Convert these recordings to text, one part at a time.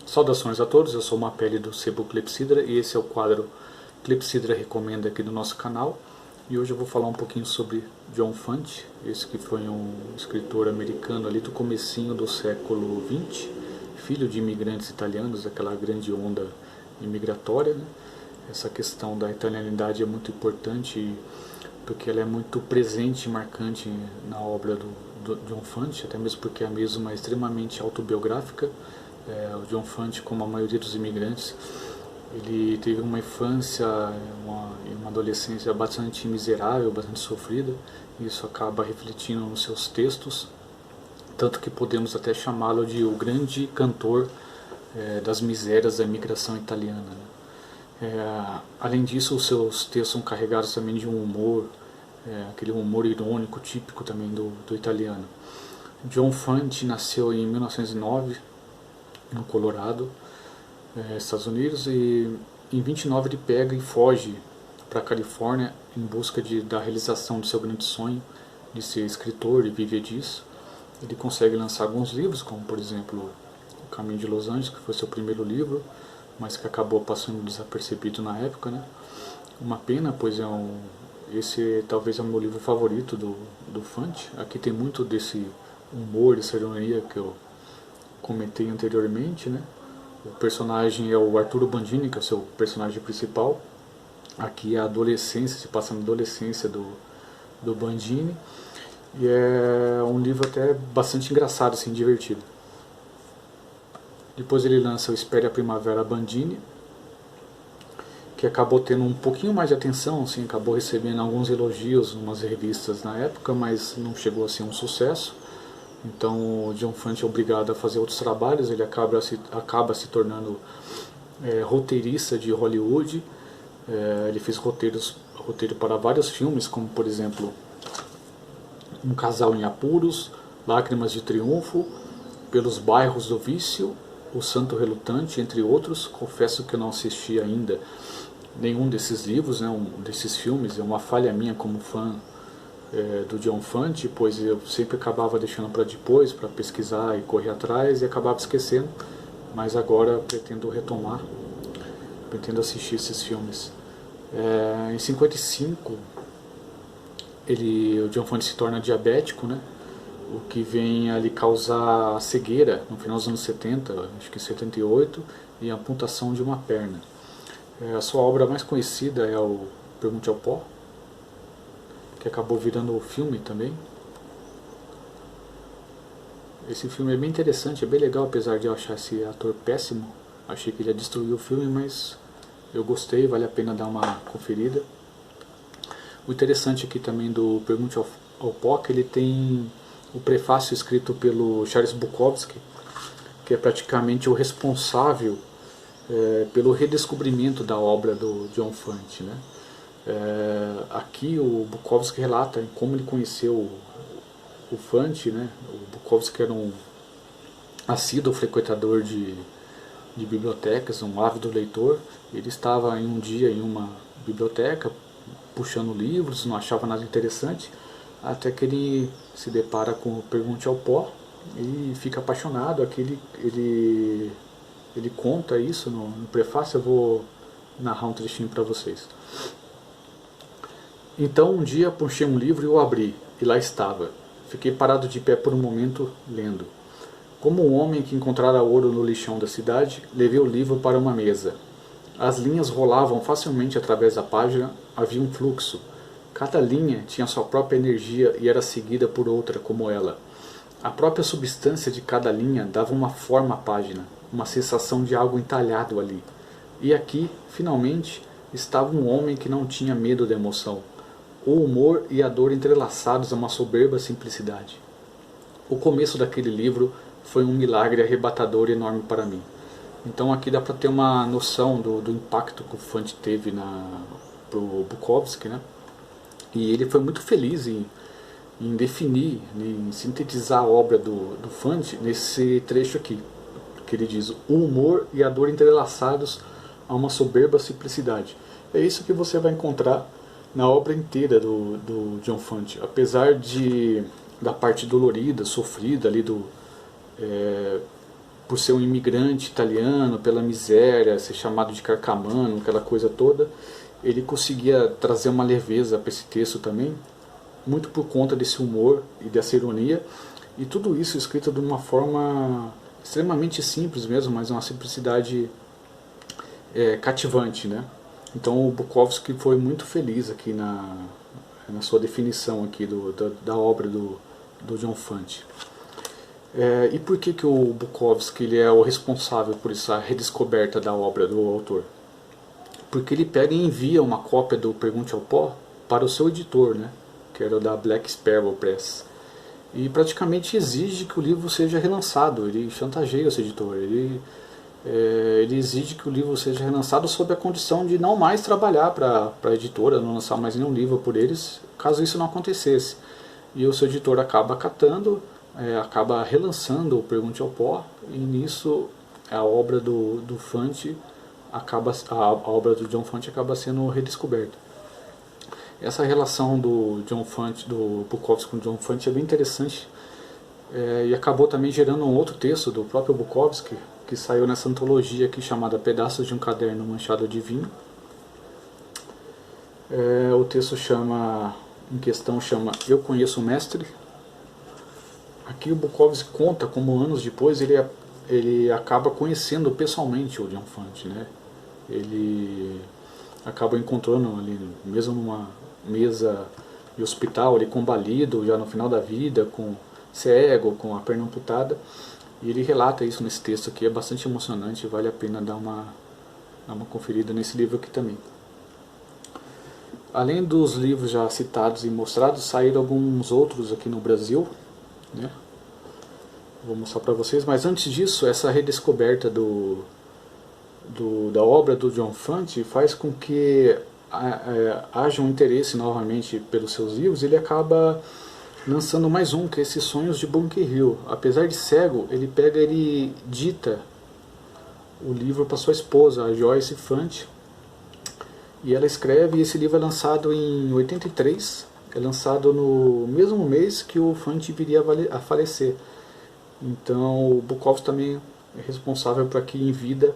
Saudações a todos, eu sou o Mapele do Sebo Clepsydra e esse é o quadro Clepsydra Recomenda aqui do nosso canal. E hoje eu vou falar um pouquinho sobre John Fante, esse que foi um escritor americano ali do comecinho do século XX, filho de imigrantes italianos, aquela grande onda imigratória, né? Essa questão da italianidade é muito importante porque ela é muito presente e marcante na obra do John Fante, até mesmo porque a mesma é extremamente autobiográfica. O John Fante, como a maioria dos imigrantes, ele teve uma infância e uma adolescência bastante miserável, bastante sofrida, e isso acaba refletindo nos seus textos, tanto que podemos até chamá-lo de o grande cantor das misérias da imigração italiana, né? Além disso, os seus textos são carregados também de um humor, aquele humor irônico típico também do italiano. John Fante nasceu em 1909, no Colorado, Estados Unidos, e em 29 ele pega e foge para a Califórnia em busca da realização do seu grande sonho de ser escritor e viver disso. Ele consegue lançar alguns livros, como por exemplo O Caminho de Los Angeles, que foi seu primeiro livro, mas que acabou passando desapercebido na época, né? Uma pena, pois esse talvez é o meu livro favorito do Fante. Aqui tem muito desse humor, dessa ironia que eu comentei anteriormente, né? O personagem é o Arturo Bandini, que é o seu personagem principal. Aqui é a adolescência, se passa na adolescência do Bandini. E é um livro até bastante engraçado, assim, divertido. Depois ele lança o Espere a Primavera Bandini, que acabou tendo um pouquinho mais de atenção, assim, acabou recebendo alguns elogios em umas revistas na época, mas não chegou a ser um sucesso. Então o John Fante é obrigado a fazer outros trabalhos, ele acaba se tornando roteirista de Hollywood. Ele fez roteiro para vários filmes, como por exemplo Um Casal em Apuros, Lágrimas de Triunfo, Pelos Bairros do Vício, O Santo Relutante, entre outros. Confesso que eu não assisti ainda nenhum desses livros, né, desses filmes. É uma falha minha como fã do John Fante, pois eu sempre acabava deixando para depois, para pesquisar e correr atrás, e acabava esquecendo, mas agora pretendo retomar, pretendo assistir esses filmes. Em 55, o John Fante se torna diabético, né, o que vem a lhe causar cegueira no final dos anos 70, acho que 78, e a amputação de uma perna. A sua obra mais conhecida é o Pergunte ao Pó, que acabou virando filme também. Esse filme é bem interessante, é bem legal, apesar de eu achar esse ator péssimo. Achei que ele ia destruir o filme, mas eu gostei, vale a pena dar uma conferida. O interessante aqui também do Pergunte ao Pó, que ele tem o prefácio escrito pelo Charles Bukowski, que é praticamente o responsável pelo redescobrimento da obra do John Fante, né? Aqui o Bukowski relata como ele conheceu o Fante, né? O Bukowski era um assíduo frequentador de bibliotecas, um ávido leitor. Ele estava um dia em uma biblioteca puxando livros, não achava nada interessante, até que ele se depara com o Pergunte ao Pó e fica apaixonado. Aqui ele conta isso no prefácio, eu vou narrar um trechinho para vocês. Então um dia puxei um livro e o abri, e lá estava. Fiquei parado de pé por um momento, lendo. Como um homem que encontrara ouro no lixão da cidade, levei o livro para uma mesa. As linhas rolavam facilmente através da página, havia um fluxo. Cada linha tinha sua própria energia e era seguida por outra como ela. A própria substância de cada linha dava uma forma à página, uma sensação de algo entalhado ali. E aqui, finalmente, estava um homem que não tinha medo da emoção. O humor e a dor entrelaçados a uma soberba simplicidade. O começo daquele livro foi um milagre arrebatador e enorme para mim. Então aqui dá para ter uma noção do impacto que o Fante teve para o Bukowski, né? E ele foi muito feliz em definir, em sintetizar a obra do Fante nesse trecho aqui, que ele diz: o humor e a dor entrelaçados a uma soberba simplicidade. É isso que você vai encontrar na obra inteira do John Fante. Apesar da parte dolorida, sofrida ali por ser um imigrante italiano, pela miséria, ser chamado de carcamano, aquela coisa toda, ele conseguia trazer uma leveza para esse texto também, muito por conta desse humor e dessa ironia, e tudo isso escrito de uma forma extremamente simples mesmo, mas uma simplicidade cativante, né? Então o Bukowski foi muito feliz aqui na sua definição aqui da obra do John Fante. E por que o Bukowski ele é o responsável por essa redescoberta da obra do autor? Porque ele pega e envia uma cópia do Pergunte ao Pó para o seu editor, né, que era o da Black Sparrow Press, e praticamente exige que o livro seja relançado. Ele chantageia esse editor, ele exige que o livro seja relançado sob a condição de não mais trabalhar para a editora, não lançar mais nenhum livro por eles, caso isso não acontecesse. E o seu editor acaba acatando, acaba relançando o Pergunte ao Pó, e nisso a obra do Fante a obra do John Fante acaba sendo redescoberta. Essa relação do Bukowski com o John Fante é bem interessante, e acabou também gerando um outro texto do próprio Bukowski, que saiu nessa antologia aqui chamada Pedaços de um Caderno Manchado de Vinho. O texto em questão chama Eu Conheço o Mestre. Aqui o Bukowski conta como anos depois ele acaba conhecendo pessoalmente o John Fante, né? Ele acaba encontrando ali, mesmo numa mesa de hospital, ali combalido, já no final da vida, com cego, com a perna amputada, e ele relata isso nesse texto aqui. É bastante emocionante, vale a pena dar uma conferida nesse livro aqui também. Além dos livros já citados e mostrados, saíram alguns outros aqui no Brasil, né? Vou mostrar para vocês, mas antes disso, essa redescoberta da obra do John Fante faz com que haja um interesse novamente pelos seus livros. Ele acaba lançando mais um, que é esses Sonhos de Bunker Hill. Apesar de cego, ele dita o livro para sua esposa, a Joyce Fante, e ela escreve, e esse livro é lançado em 83, é lançado no mesmo mês que o Fante viria a falecer. Então o Bukowski também é responsável para que em vida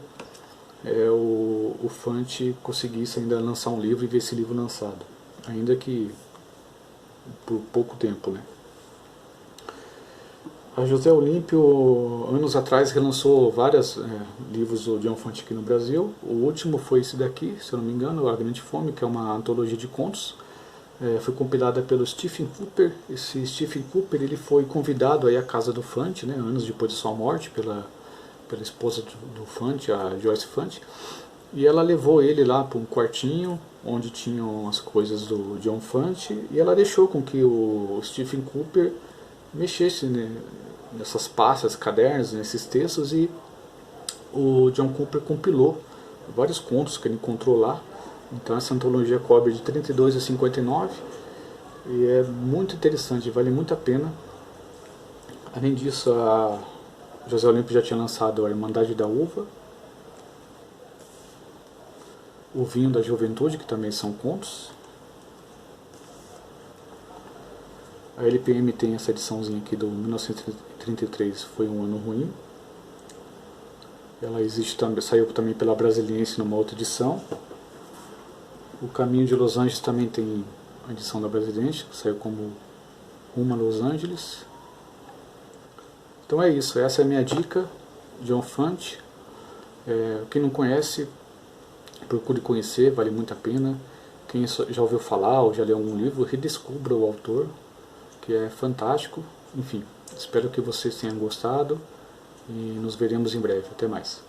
o Fante conseguisse ainda lançar um livro e ver esse livro lançado, ainda que por pouco tempo, né? A José Olímpio, anos atrás, relançou vários livros do John Fante aqui no Brasil. O último foi esse daqui, se eu não me engano, A Grande Fome, que é uma antologia de contos. Foi compilada pelo Stephen Cooper. Esse Stephen Cooper ele foi convidado aí à casa do Fante, né, anos depois de sua morte, pela esposa do Fante, a Joyce Fante, e ela levou ele lá para um quartinho onde tinham as coisas do John Fante, e ela deixou com que o Stephen Cooper mexesse, né, nessas pastas, cadernos, nesses textos, e o John Cooper compilou vários contos que ele encontrou lá. Então essa antologia cobre de 32 a 59 e é muito interessante, vale muito a pena. Além disso, a José Olímpio já tinha lançado a Irmandade da Uva, O Vinho da Juventude, que também são contos. A LPM tem essa ediçãozinha aqui do 1933, Foi um Ano Ruim. Ela existe também, saiu também pela Brasiliense numa outra edição. O Caminho de Los Angeles também tem a edição da Brasiliense, que saiu como Rumo a Los Angeles. Então é isso, essa é a minha dica, John Fante. Quem não conhece, procure conhecer, vale muito a pena. Quem já ouviu falar ou já leu algum livro, redescubra o autor, que é fantástico. Enfim, espero que vocês tenham gostado e nos veremos em breve. Até mais.